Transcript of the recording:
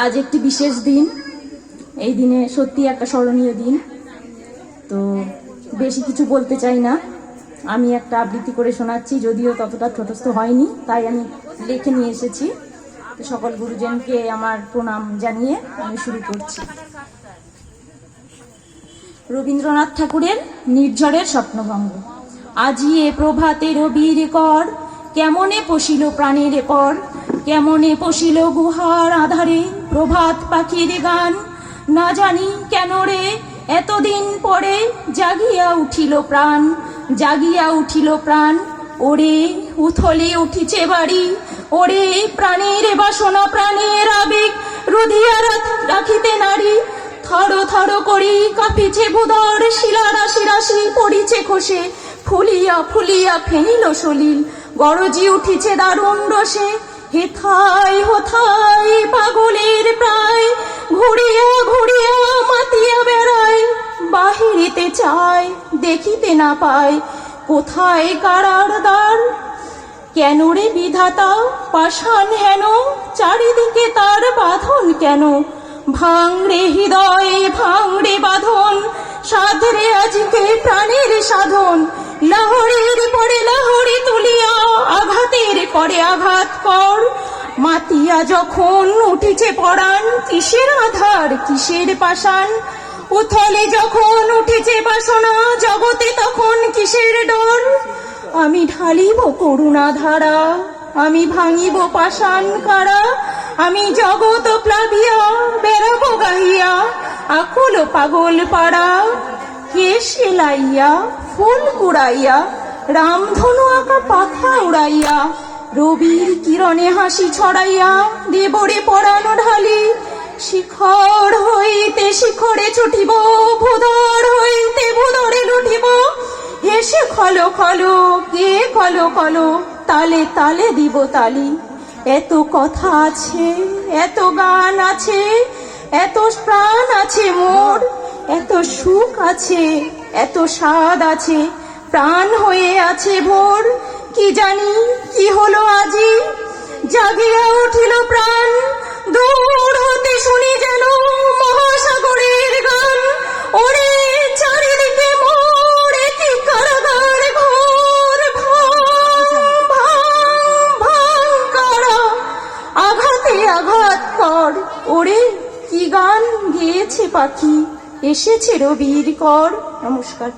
আজ একটি বিশেষ দিন। এই দিনে সত্যি একটা স্মরণীয় দিন। তো বেশি কিছু বলতে চাই না, আমি একটা আবৃত্তি করে শোনাচ্ছি, যদিও ততটা ছোটস্থ হয়নি, তাই আমি লিখে নিয়ে এসেছি। তো সকল গুরুজনকে আমার প্রণাম জানিয়ে আমি শুরু করছি। রবীন্দ্রনাথ ঠাকুরের নির্ঝরের স্বপ্নভঙ্গ। আজি এ প্রভাতে রবির কর, কেমনে পশিল প্রাণের পর, কেমনে পশিল গুহার আধারে প্রভাত পাখির গান। না জানি কেন রে এতদিন পরে জাগিয়া উঠিল প্রাণ, জাগিয়া উঠিল প্রাণ। ওরে উথলে উঠিছে বাড়ি, ওরে প্রাণের বাসনা প্রাণের আবেগ রুধিয়া রাখিতে নারী। থর থর করি কাঁপিছে বুদর, শিলা রাশি রাশি পড়িছে খসে, ফুলিয়া ফুলিয়া ফেনিল সলিল, গরজি উঠিছে দারুণ রসে। হেথায় হোথায় পাগলের প্রায়, ঘুরিয়া ঘুরিয়া মাতিয়া বেড়ায়, বাহিরিতে চায় দেখিতে না পায়, কোথায় কারার দ্বার। কেন রে বিধাতা পাষাণ হেন, চারিদিকে তার বাঁধন কেন। ভাঙড়ে হৃদয়ে ভাঙড়ে বাঁধন, সাধরে আজকে প্রাণের সাধন। লাহড়ের পরে লাহড়ি তুলিয়া আঘাতের পরে আঘাত কর। মাতিয়া যখন উঠিছে পরাণ, কিসের আধার কিসের পাষাণ। উথলে যখন উঠেছে বাসনা, জগতে তখন কিসের ডর। আমি ঢালিব করুণা ধারা, আমি ভাঙিব পাষাণ কারা। আমি জগৎ প্লাবিয়া বেড়াবো গাহিয়া, আকুল পাগল পাড়া। কে সেলাইয়া ফুল কুড়াইয়া, রামধনু আঁকা পাখা উড়াইয়া, রবির কিরণে হাসি ছড়াইয়া দেবরে পরানো ঢালি। শিখর হইতে শিখরে ছুটিব, ভুদর হইতে ভুদরে লুটিব। হেসে খলো খলো কে খলো খলো, তালে তালে দিব তালি। এত কথা আছে, এত গান আছে, এত প্রাণ আছে মোর, এত সুখ আছে, এত স্বাদ আছে, প্রাণ হয়ে আছে ভোর। কি জানি কি হলো আজি, জাগিয়া উঠিল প্রাণ। দূর হতে শুনি যেন মহাসাগরের গান। ওরে চারিদিকে মোর একই কারাগার ঘোর, আঘাতে আঘাত কর। ওরে কি গান গেয়েছে পাখি, এসেছে রবির কর। নমস্কার।